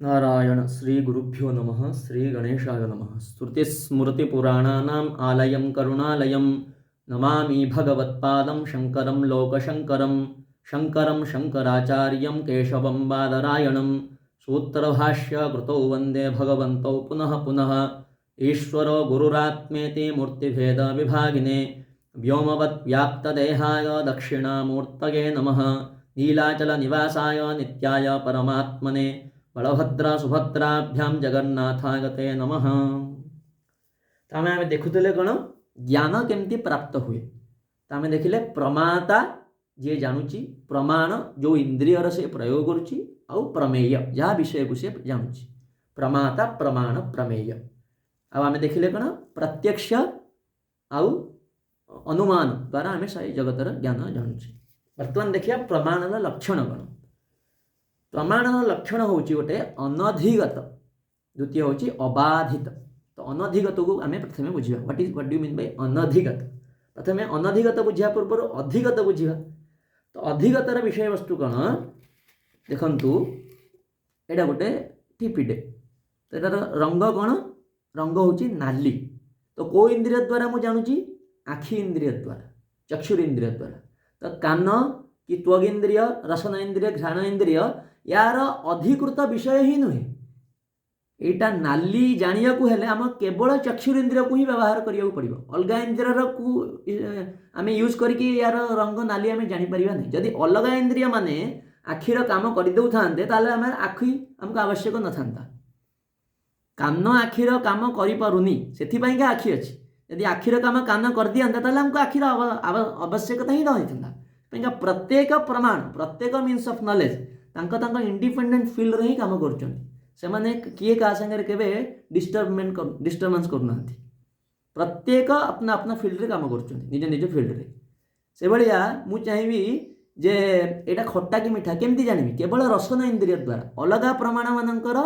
नारायण श्री गुरुभ्यो नमः श्री गणेशाय नमः। श्रुतिस्मृतिपुराणानाम् आलयं करुणालयं नमामि भगवत्पादं शङ्करं लोकशङ्करं शङ्करं शङ्कराचार्यं केशवं बादरायणं सूत्रभाष्यकृतौ वन्दे भगवन्तौ पुनः पुनः। ईश्वरो गुरुरात्मेति मूर्तिभेदविभागिने व्योमवद्व्याप्तदेहाय दक्षिणामूर्तये नमः। नीलाचलनिवासाय नित्याय परमात्मने बलभद्रा सुभद्राभ्यां जगन्नाथागते नमः। तो आम देखुले कौन ज्ञान केमती प्राप्त हुए तो आम देखिले प्रमाता जी जानूची प्रमाण जो इंद्रियर से प्रयोग करुच्ची आउ प्रमेय जहाँ विषय को से जानूची प्रमाता प्रमाण प्रमेय। आम देखिले कौन प्रत्यक्ष आउ अनुमान द्वारा आम सारी जगतर ज्ञान जानूची। बर्तमान देखिए प्रमाणर लक्षण कौन। प्रमाणर लक्षण हूँ गोटे अनधिगत, द्वितीय हूँ अबाधित। तो अनधिगत को आम प्रथम बुझा व्हाट डू मीन बाय अनधिगत। प्रथम अनधिगत बुझा पूर्व अधिगत बुझा। तो अधिगतर विषय वस्तु कौन देखु यहाँ गोटे टिपिटे तो यार रंग कौन रंग हूँ नाली। तो कौ इंद्रिय द्वारा मुझे जानूची आखि इंद्रिय द्वारा चक्षुर इंद्रिय द्वारा। तो कान कि त्वग इंद्रिय रसन इंद्रिय घ्राण इंद्रिय यार अधिकृत विषय ही नुहे। यहाँ नाली जानिया को हेले आम केवल चक्षुर इंद्रिय को ही व्यवहार करिया पड़िबो। अलग इंद्रिय को आम यूज करके यार रंग नाली आम जापर नहीं। जदि अलग इंद्रिय माने आखिर काम करदे ताले आम आखि आमको आवश्यक न था। कान आखिर काम करूनी से आखि अच्छी। यदि आखिर काम कान कर दिया ताले हमको आखिर आवश्यकता ही न। प्रत्येक प्रमाण प्रत्येक मीन्स ऑफ नॉलेज तांका इंडिपेंडेंट फील्ड रे ही काम कर किए क्या संगे केवे डिस्टर्बेंस करना। प्रत्येक अपना अपना फील्ड रे काम कर निज निज फील्ड रे। से भाया मु चाहिए जे एटा खट्टा कि मीठा केमती जानिबी केवल रसन इंद्रिय द्वारा। अलग प्रमाण मानकर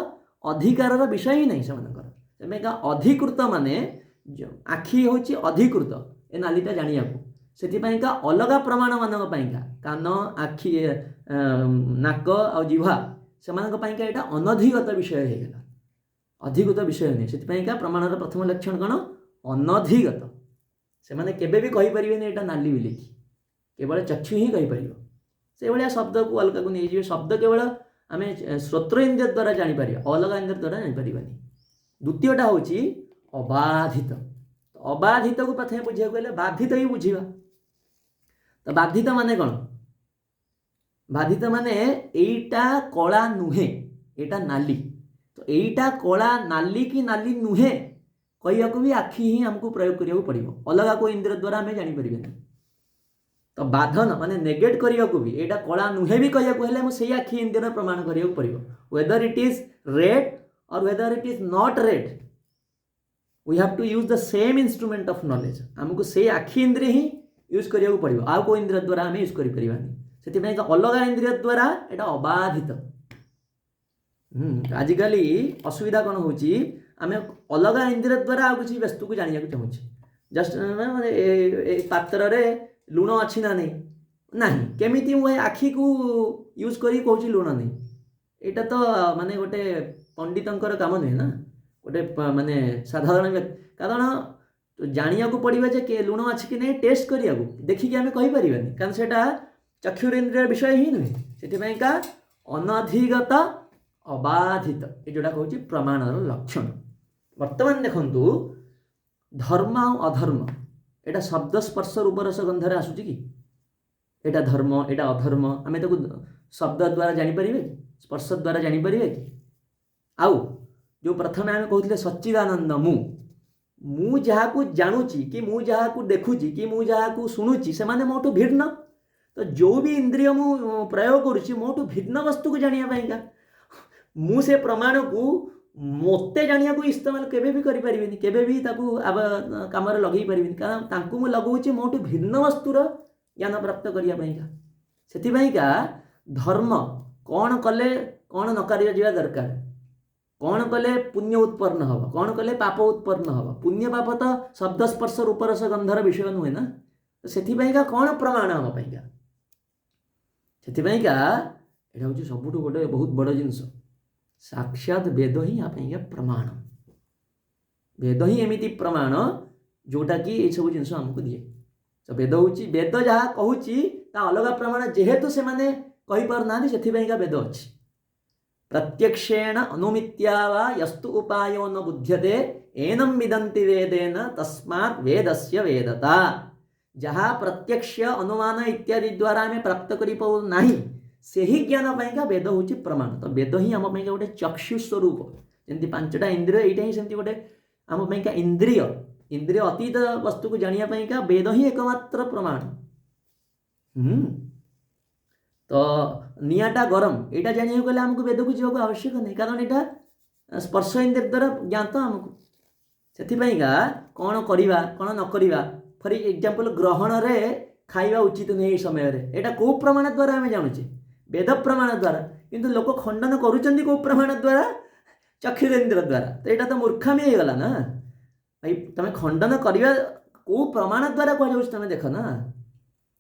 अधिकार विषय ही नहीं से अधिकृत माने आखि हूँ अधिकृत ए नालीटा जानिया से अलग प्रमाण मानका कान आखि नाक आ जिह्वा से यहाँ अनधिगत विषय होगा। अधिगत विषय नहीं से प्रमाणर प्रथम लक्षण कौन अनधिगत। से मैंने केबे भी कही परिबेनी एटा नाली बोलिकी केवल चक्षु ही कही परिबो। से भाया शब्द को अलग को नहीं शब्द केवल आम श्रोत्र इंद्रिय द्वारा जापर अलग इंद्रिय द्वारा जापर। द्वितीयटा हूँ अबाधित। अबाधित को प्रथम बुझा गले बाधित ही बुझा। तो बाधित माने कौन बाधित माने एटा कला नुहे एटा नाली। तो एटा कला नाली की नाली नुहे कहिया को भी आखि ही हमको प्रयोग करिया पड़िबो। अलग को इंद्रिय द्वारा आम जापर। तो बाधन माने नेगेट करिया को भी एटा कला नुहे भी कहिया को हेले मुझे आखि इंद्रिय प्रमाण करिया पड़िबो। Whether it is red or whether it is not red we have to use the same instrument of knowledge. आमको से आखि इंद्रिय ही यूज करिया पड़िबो। आ को इंद्रिय द्वारा आम यूज करि परिबानी। से अलग इंद्रिय द्वारा यहाँ अबाधित। आजिकल असुविधा कौन हो आम अलग इंद्रिय द्वारा आउ किसी वस्तु को जाना चाहूँ। जस्ट पात्र रे लुण अच्छी ना नहीं ना केमी मुझे आखि को यूज कर कहूँ लुण नहीं। यहाँ तो माने गोटे पंडितर काम नुहे ना गोटे माने साधारण कारण जानिया को पड़े जे लुण अच्छी कि नहीं टेस्ट करिया देखिकी आम कहीपर कारण से चक्षुर इंद्रिय विषय ही नुहे। से अनधिगत अबाधित ये जोटा कहूँ प्रमाणर लक्षण। वर्तमान देखंतु धर्म और अधर्म एटा शब्द स्पर्श रूपरस गंधर आसूची कि एटा धर्म एटा अधर्म आम ताको शब्द द्वारा जापर स्पर्श द्वारा जापर कि आउ जो प्रथम आम कहते सच्चिदानंद मु जहाँ को जानूची कि मु जहाँ को देखुची कि मु जहाँ को शुणुची से माने मोठू भिन्न। तो जो भी इंद्रिय मु प्रयोग करुच्ची मोठू भिन्न वस्तु को जानिया मु से प्रमाण को मते जानिया को इस्तेमाल केबे भी करि परिबेनी केबे भी ताकू अब काम रे लगई परिबेनी कारण तांकू मु लगौची मोठू भिन्न वस्तुर ज्ञान प्राप्त करिया पाइका। सेथिपाइका धर्म कौन कले कौन न करिया जिवा दरकार कौन कले पुण्य उत्पन्न हम कौन कले पाप उत्पन्न हम। पुण्य पाप तो शब्द स्पर्श रूपरस गंधर विषय नुहे ना। सेथिपाइका कौन प्रमाण हम पाइका से यहाँ हूँ सब गोटे बहुत बड़ जिनस साक्षात वेद ही आप प्रमाण वेद ही एमती प्रमाण जोटा कि ये सब जिन आमको दिए तो वेद हूँ वेद जहाँ कहूँ अलग प्रमाण जेहेतु से माने कही पारना से वेद अच्छी प्रत्यक्षेण अनुमित्या वा यस्तु उपायो न बुध्यते एनम विदन्ति वेदेन तस्मात् वेदस्य वेदता जहाँ प्रत्यक्ष अनुमान इत्यादि द्वारा आम प्राप्त कर नहीं से ही ज्ञान पाइका वेद हूँ प्रमाण तो वेद ही आम गोटे चक्षु स्वरूप जमी पांचटा इंद्रिय यहाँ ही सेमती गोटे आम इंद्रिय इंद्रिय अतीत वस्तु को जानापा वेद ही एकमात्र प्रमाण तो निआटा गरम यहाँ जाना गले आमको वेद को जावाक आवश्यक नहीं कारण यहाँ स्पर्श इंद्रिय द्वारा ज्ञात आमको से कौन करवा कौन न करवा फॉर एग्जांपल ग्रहण रे खाइबा उचित नहीं समय यहाँ कौ प्रमाण द्वारा आम जानुचे वेद प्रमाण द्वारा किंतु लोक खंडन करुँच कौ प्रमाण द्वारा चक्षुरेन्द्र द्वारा तो यहाँ तो मूर्खामी हो गला ना भाई तुम खंडन करवा कौ प्रमाण द्वारा कह तुम देख ना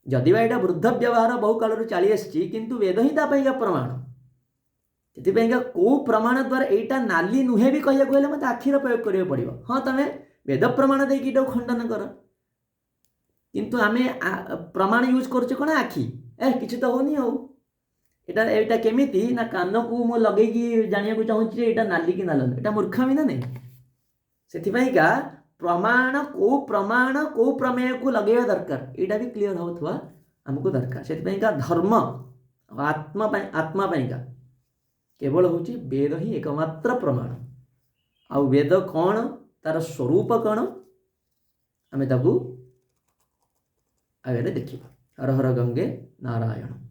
जदि यहाँ वृद्ध व्यवहार बहु काल चली आसी किंतु वेद ही तापाइका प्रमाण से कौ प्रमाण द्वारा यहाँ नाली नुहे भी कह मत आखिर प्रयोग करा पड़ो हाँ तुम वेद प्रमाण देकी खंडन कर किंतु आम प्रमाण यूज कर कौन आखि किसी तो होनी हो यहाँ केमिति ना कान को मु लगे जाना चाहूँगी यहाँ नाली कि नाल यहाँ मूर्खामी ना नहीं से प्रमाण कौ प्रमेय को लगे दरकार यहाँ भी क्लीयर होता आमको दरकार से धर्म आत्मा आत्मा केवल हूँ वेद ही एकमात्र प्रमाण आ वेद कौन तार स्वरूप कौन आम आगे देखा हर हर गंगे नारायण।